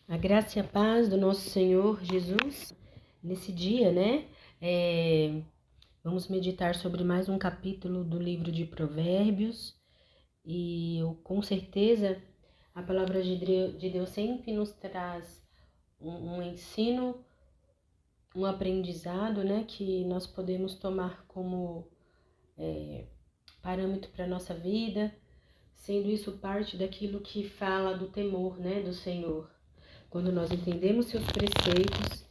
A graça e a paz do nosso Senhor Jesus. Nesse dia, né? Vamos meditar sobre mais um capítulo do livro de Provérbios. E com certeza a palavra de Deus sempre nos traz um ensino, um aprendizado, né? Que nós podemos tomar como parâmetro para a nossa vida, sendo isso parte daquilo que fala do temor, né? Do Senhor. Quando nós entendemos seus preceitos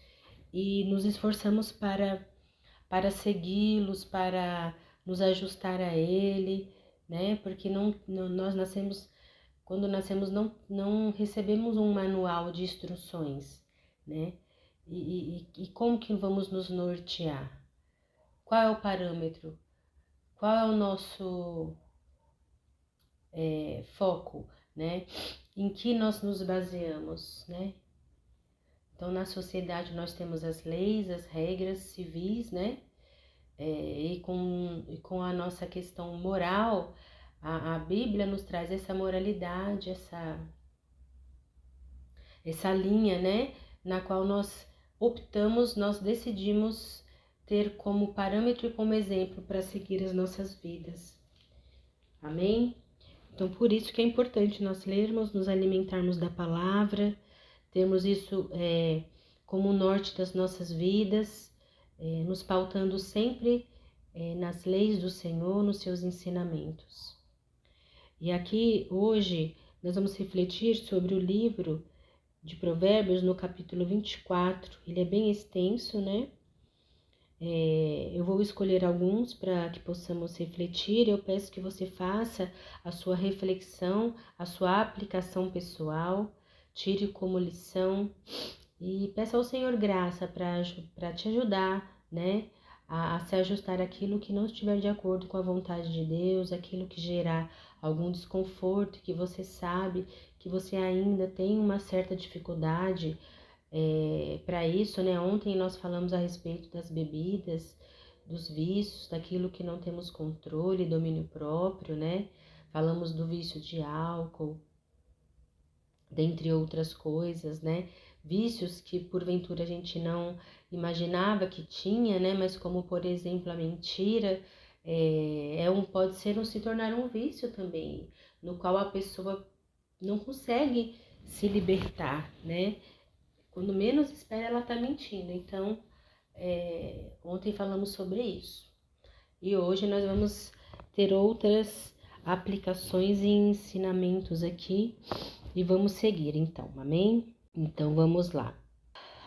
e nos esforçamos para segui-los, para nos ajustar a Ele, né? Porque nós nascemos, quando nascemos, não recebemos um manual de instruções, né? E como que vamos nos nortear? Qual é o parâmetro? Qual é o nosso foco, né? Em que nós nos baseamos, né? Então, na sociedade, nós temos as leis, as regras civis, né? E com a nossa questão moral, a Bíblia nos traz essa moralidade, essa linha, né? Na qual nós optamos, nós decidimos ter como parâmetro e como exemplo para seguir as nossas vidas. Amém? Então, por isso que é importante nós lermos, nos alimentarmos da palavra, termos isso como o norte das nossas vidas, nos pautando sempre nas leis do Senhor, nos seus ensinamentos. E aqui, hoje, nós vamos refletir sobre o livro de Provérbios no capítulo 24. Ele é bem extenso, né? Eu vou escolher alguns para que possamos refletir. Eu peço que você faça a sua reflexão, a sua aplicação pessoal, tire como lição e peça ao Senhor graça para te ajudar, né, a se ajustar aquilo que não estiver de acordo com a vontade de Deus, aquilo que gerar algum desconforto, que você sabe que você ainda tem uma certa dificuldade para isso, né? Ontem nós falamos a respeito das bebidas, dos vícios, daquilo que não temos controle, domínio próprio, né? Falamos do vício de álcool, dentre outras coisas, né? Vícios que porventura a gente não imaginava que tinha, né? Mas como, por exemplo, a mentira, pode se tornar um vício também, no qual a pessoa não consegue se libertar, né? Quando menos espera, ela tá mentindo. Então, ontem falamos sobre isso. E hoje nós vamos ter outras aplicações e ensinamentos aqui e vamos seguir então, amém? Então vamos lá.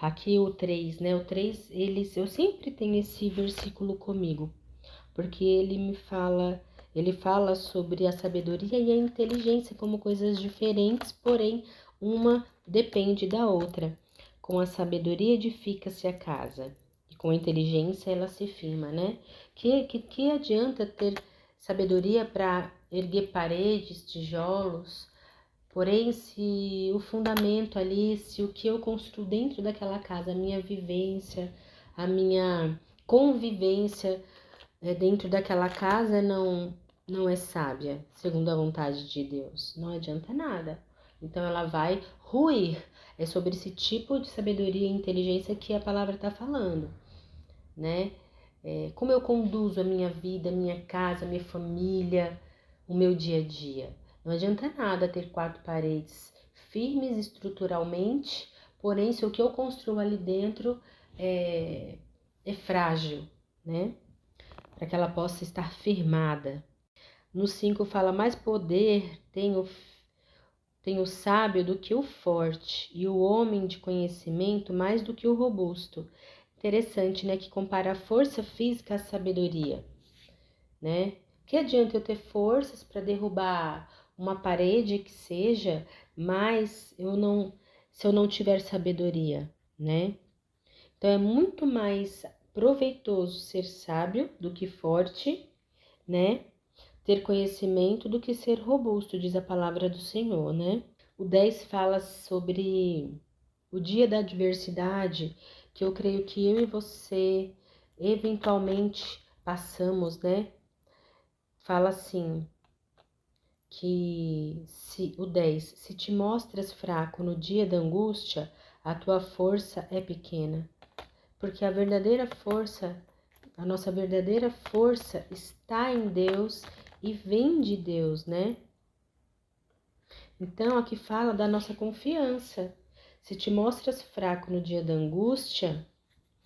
Aqui o 3, né? O 3, eu sempre tenho esse versículo comigo, porque ele fala sobre a sabedoria e a inteligência como coisas diferentes, porém uma depende da outra. Com a sabedoria edifica-se a casa, e com a inteligência ela se firma, né? Que adianta ter sabedoria para erguer paredes, tijolos, porém se o fundamento ali, se o que eu construo dentro daquela casa, a minha vivência, a minha convivência dentro daquela casa não é sábia, segundo a vontade de Deus, não adianta nada. Então ela vai ruir. É sobre esse tipo de sabedoria e inteligência que a palavra está falando, né? Como eu conduzo a minha vida, a minha casa, a minha família, o meu dia a dia. Não adianta nada ter 4 paredes firmes estruturalmente, porém se o que eu construo ali dentro é frágil, né? Para que ela possa estar firmada. No 5 fala, mais poder tem o sábio do que o forte, e o homem de conhecimento mais do que o robusto. Interessante, né? Que compara a força física à sabedoria, né? Que adianta eu ter forças para derrubar uma parede que seja, mas se eu não tiver sabedoria, né? Então é muito mais proveitoso ser sábio do que forte, né? Ter conhecimento do que ser robusto, diz a palavra do Senhor, né? O 10 fala sobre o dia da adversidade, que eu creio que eu e você eventualmente passamos, né? Fala assim, o 10, se te mostras fraco no dia da angústia, a tua força é pequena. Porque a nossa verdadeira força está em Deus e vem de Deus, né? Então, aqui fala da nossa confiança. Se te mostras fraco no dia da angústia,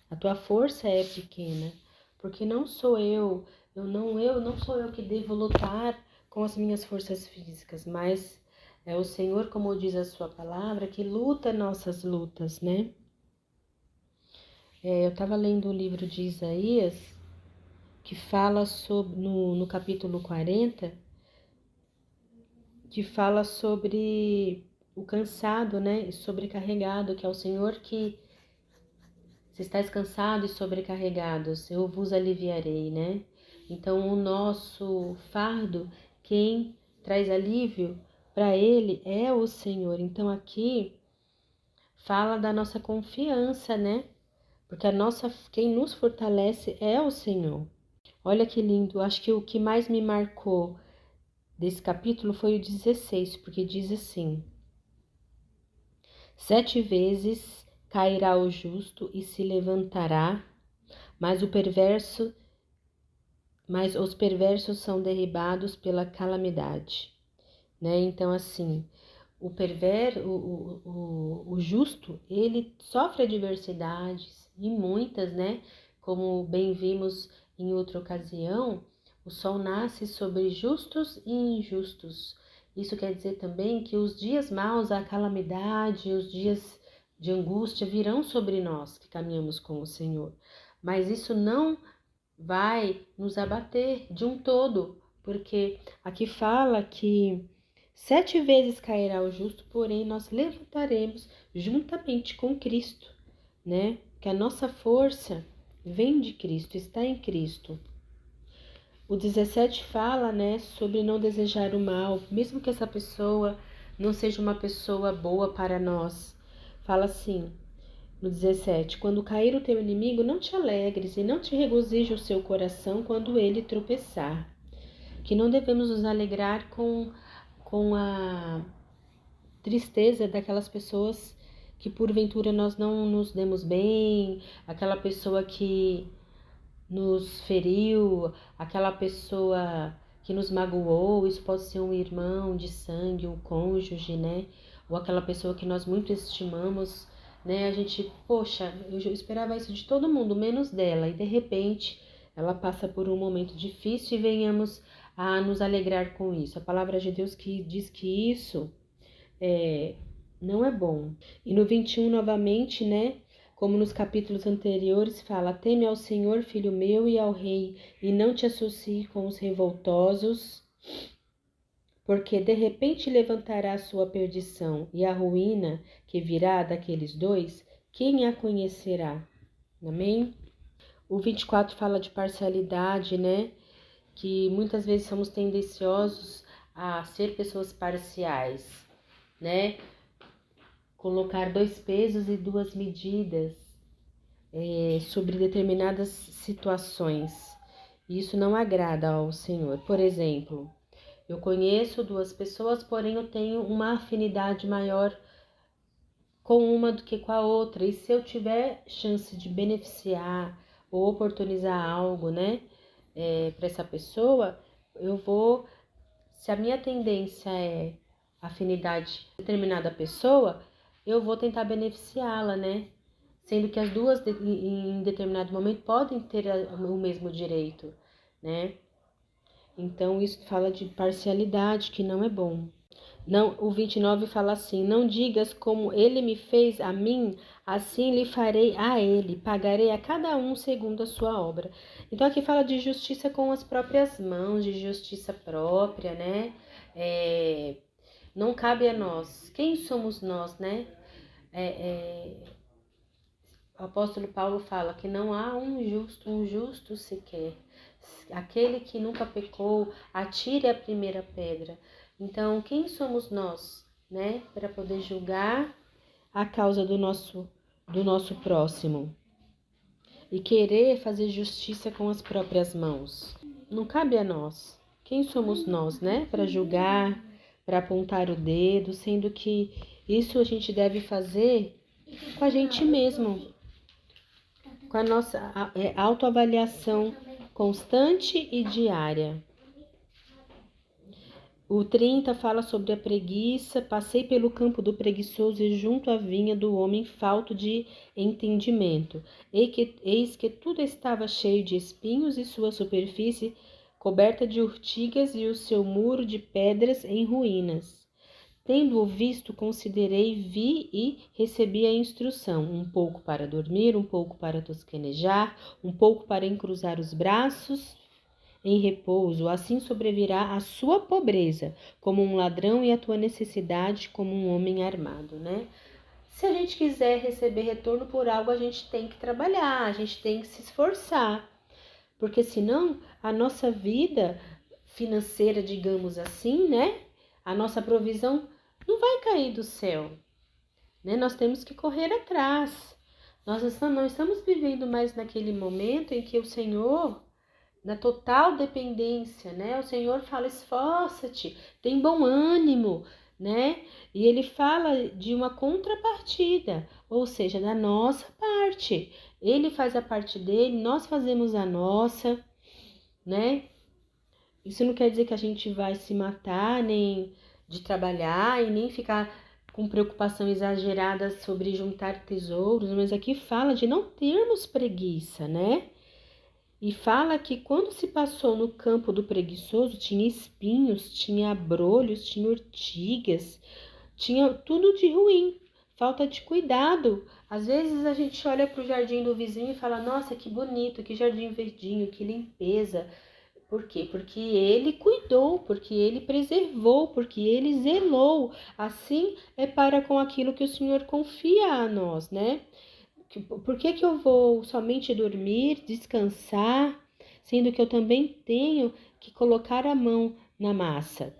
a tua força é pequena. Porque não sou eu não sou eu que devo lutar com as minhas forças físicas, mas é o Senhor, como diz a sua palavra, que luta nossas lutas, né? Eu estava lendo o livro de Isaías, que fala sobre, no capítulo 40, que fala sobre o cansado, né? E sobrecarregado, que é o Senhor que, se estáis cansados e sobrecarregados, eu vos aliviarei, né? Então, o nosso fardo, quem traz alívio para ele é o Senhor. Então, aqui fala da nossa confiança, né? Porque quem nos fortalece é o Senhor. Olha que lindo, acho que o que mais me marcou desse capítulo foi o 16, porque diz assim: 7 vezes cairá o justo e se levantará, mas os perversos são derribados pela calamidade, né? Então, assim, o justo, ele sofre adversidades, e muitas, né? Como bem vimos em outra ocasião, o sol nasce sobre justos e injustos. Isso quer dizer também que os dias maus, a calamidade, os dias de angústia virão sobre nós que caminhamos com o Senhor. Mas isso não vai nos abater de um todo, porque aqui fala que 7 vezes cairá o justo, porém nós levantaremos juntamente com Cristo, né? Que a nossa força vem de Cristo, está em Cristo. O 17 fala, né, sobre não desejar o mal, mesmo que essa pessoa não seja uma pessoa boa para nós. Fala assim, no 17, quando cair o teu inimigo, não te alegres e não te regozije o seu coração quando ele tropeçar. Que não devemos nos alegrar com a tristeza daquelas pessoas que porventura nós não nos demos bem, aquela pessoa que nos feriu, aquela pessoa que nos magoou. Isso pode ser um irmão de sangue, um cônjuge, né? Ou aquela pessoa que nós muito estimamos, né? A gente, poxa, eu esperava isso de todo mundo, menos dela, e de repente ela passa por um momento difícil e venhamos a nos alegrar com isso. A palavra de Deus que diz que isso não é bom. E no 21 novamente, né? Como nos capítulos anteriores, fala: teme ao Senhor, filho meu, e ao rei, e não te associe com os revoltosos, porque de repente levantará a sua perdição, e a ruína que virá daqueles dois, quem a conhecerá? Amém? O 24 fala de parcialidade, né? Que muitas vezes somos tendenciosos a ser pessoas parciais, né? Colocar 2 pesos e 2 medidas sobre determinadas situações. Isso não agrada ao Senhor. Por exemplo, eu conheço 2 pessoas, porém eu tenho uma afinidade maior com uma do que com a outra. E se eu tiver chance de beneficiar ou oportunizar algo, né, para essa pessoa, eu vou. Se a minha tendência é afinidade de determinada pessoa, eu vou tentar beneficiá-la, né? Sendo que as duas, em determinado momento, podem ter o mesmo direito, né? Então, isso fala de parcialidade, que não é bom. Não, o 29 fala assim: não digas como ele me fez a mim, assim lhe farei a ele, pagarei a cada um segundo a sua obra. Então, aqui fala de justiça com as próprias mãos, de justiça própria, né? Não cabe a nós. Quem somos nós, né? O apóstolo Paulo fala que não há um justo sequer. Aquele que nunca pecou, atire a primeira pedra. Então, quem somos nós, né, para poder julgar a causa do nosso próximo e querer fazer justiça com as próprias mãos? Não cabe a nós. Quem somos nós, né? Para julgar, para apontar o dedo, sendo que isso a gente deve fazer com a gente mesmo, com a nossa autoavaliação constante e diária. O 30 fala sobre a preguiça. Passei pelo campo do preguiçoso e junto à vinha do homem falto de entendimento. Eis que tudo estava cheio de espinhos e sua superfície coberta de urtigas e o seu muro de pedras em ruínas. Tendo-o visto, considerei, vi e recebi a instrução, um pouco para dormir, um pouco para tosquenejar, um pouco para encruzar os braços em repouso, assim sobrevirá a sua pobreza, como um ladrão, e a tua necessidade, como um homem armado, né? Se a gente quiser receber retorno por algo, a gente tem que trabalhar, a gente tem que se esforçar, porque senão a nossa vida financeira, digamos assim, né? A nossa provisão não vai cair do céu, né? Nós temos que correr atrás. Nós não estamos vivendo mais naquele momento em que o Senhor, na total dependência, né? O Senhor fala, esforça-te, tem bom ânimo, né? E ele fala de uma contrapartida, ou seja, da nossa parte. Ele faz a parte dele, nós fazemos a nossa, né? Isso não quer dizer que a gente vai se matar, nem de trabalhar e nem ficar com preocupação exagerada sobre juntar tesouros, mas aqui fala de não termos preguiça, né? E fala que quando se passou no campo do preguiçoso, tinha espinhos, tinha abrolhos, tinha urtigas, tinha tudo de ruim, falta de cuidado. Às vezes a gente olha para o jardim do vizinho e fala, nossa, que bonito, que jardim verdinho, que limpeza. Por quê? Porque ele cuidou, porque ele preservou, porque ele zelou. Assim é para com aquilo que o Senhor confia a nós, né? Por que eu vou somente dormir, descansar, sendo que eu também tenho que colocar a mão na massa?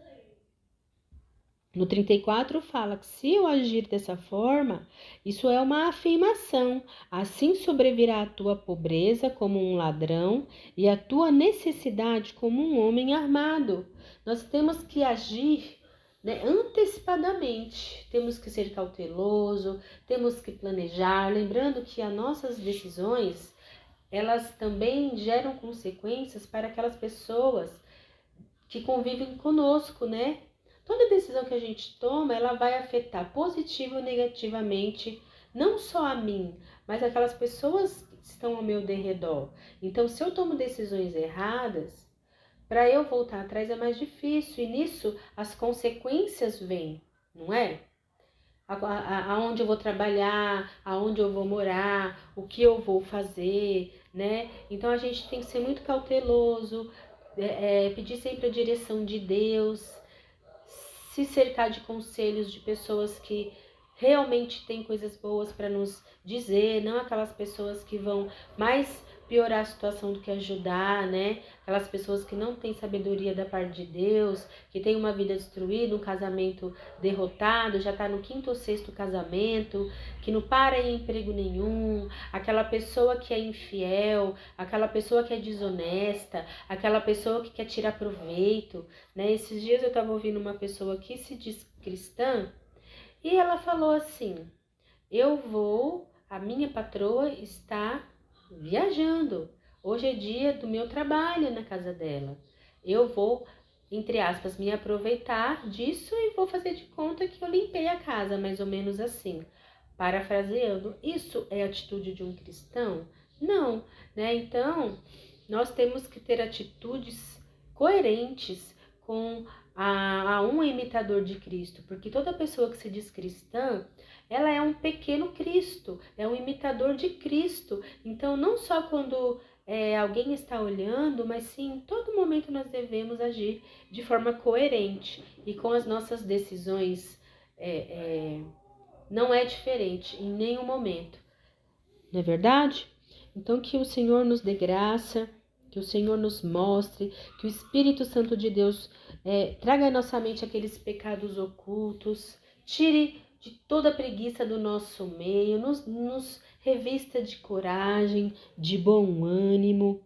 No 34 fala que se eu agir dessa forma, isso é uma afirmação. Assim sobrevirá a tua pobreza como um ladrão e a tua necessidade como um homem armado. Nós temos que agir, né, antecipadamente, temos que ser cauteloso, temos que planejar, lembrando que as nossas decisões, elas também geram consequências para aquelas pessoas que convivem conosco, né? Toda decisão que a gente toma, ela vai afetar positivo ou negativamente, não só a mim, mas aquelas pessoas que estão ao meu derredor. Então, se eu tomo decisões erradas, para eu voltar atrás é mais difícil, e nisso as consequências vêm, não é? Aonde eu vou trabalhar, aonde eu vou morar, o que eu vou fazer, né? Então a gente tem que ser muito cauteloso, pedir sempre a direção de Deus, se cercar de conselhos de pessoas que realmente têm coisas boas para nos dizer, não aquelas pessoas que vão mais piorar a situação do que ajudar, né? Aquelas pessoas que não têm sabedoria da parte de Deus, que têm uma vida destruída, um casamento derrotado, já está no 5º ou 6º casamento, que não para em emprego nenhum, aquela pessoa que é infiel, aquela pessoa que é desonesta, aquela pessoa que quer tirar proveito, né? Esses dias eu estava ouvindo uma pessoa que se diz cristã e ela falou assim, a minha patroa está viajando, hoje é dia do meu trabalho na casa dela, eu vou, entre aspas, me aproveitar disso e vou fazer de conta que eu limpei a casa, mais ou menos assim, parafraseando. Isso é atitude de um cristão? Não, né? Então, nós temos que ter atitudes coerentes com a um imitador de Cristo, porque toda pessoa que se diz cristã, ela é um pequeno Cristo, é um imitador de Cristo. Então, não só quando alguém está olhando, mas sim, em todo momento nós devemos agir de forma coerente e com as nossas decisões não é diferente em nenhum momento, não é verdade? Então, que o Senhor nos dê graça, que o Senhor nos mostre, que o Espírito Santo de Deus traga à nossa mente aqueles pecados ocultos, tire de toda a preguiça do nosso meio, nos revista de coragem, de bom ânimo,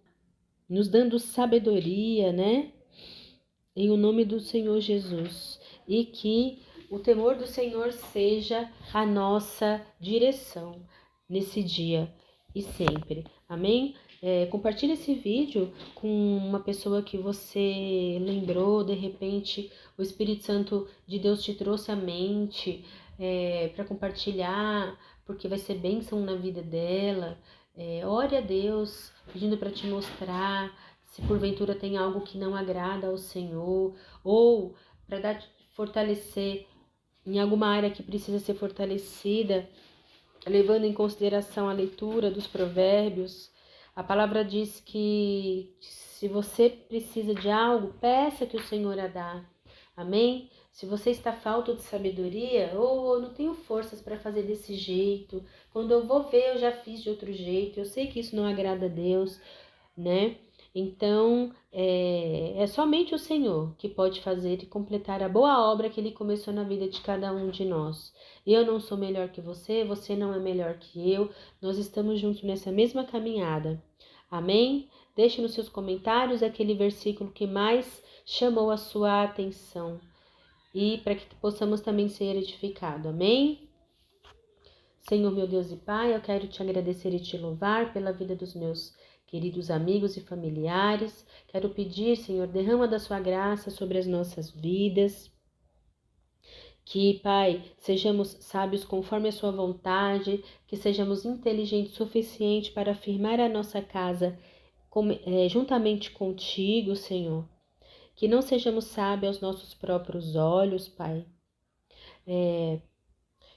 nos dando sabedoria, né? em o nome do Senhor Jesus, e que o temor do Senhor seja a nossa direção nesse dia e sempre. Amém? Compartilhe esse vídeo com uma pessoa que você lembrou, de repente o Espírito Santo de Deus te trouxe à mente para compartilhar, porque vai ser bênção na vida dela. Ore a Deus, pedindo para te mostrar se porventura tem algo que não agrada ao Senhor, ou para fortalecer em alguma área que precisa ser fortalecida, levando em consideração a leitura dos provérbios. A palavra diz que se você precisa de algo, peça que o Senhor a dá. Amém? Se você está falto de sabedoria, ou não tenho forças para fazer desse jeito, quando eu vou ver eu já fiz de outro jeito, eu sei que isso não agrada a Deus, né? Então, é somente o Senhor que pode fazer e completar a boa obra que Ele começou na vida de cada um de nós. Eu não sou melhor que você, você não é melhor que eu, nós estamos juntos nessa mesma caminhada. Amém? Deixe nos seus comentários aquele versículo que mais chamou a sua atenção e para que possamos também ser edificados. Amém? Senhor, meu Deus e Pai, eu quero te agradecer e te louvar pela vida dos meus queridos amigos e familiares. Quero pedir, Senhor, derrama da sua graça sobre as nossas vidas. Que, Pai, sejamos sábios conforme a sua vontade, que sejamos inteligentes o suficiente para afirmar a nossa casa juntamente contigo, Senhor. Que não sejamos sábios aos nossos próprios olhos, Pai.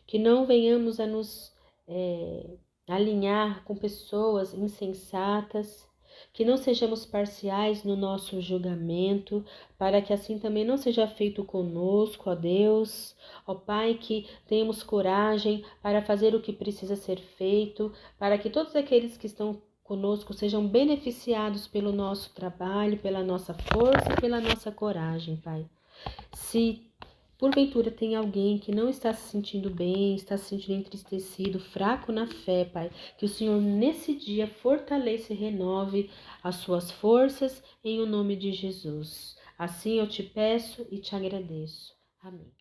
Que não venhamos a nos alinhar com pessoas insensatas, que não sejamos parciais no nosso julgamento, para que assim também não seja feito conosco, ó Deus. Ó Pai, que tenhamos coragem para fazer o que precisa ser feito, para que todos aqueles que estão conosco sejam beneficiados pelo nosso trabalho, pela nossa força e pela nossa coragem, Pai. Se porventura tem alguém que não está se sentindo bem, está se sentindo entristecido, fraco na fé, Pai, que o Senhor nesse dia fortaleça e renove as suas forças em o nome de Jesus. Assim eu te peço e te agradeço. Amém.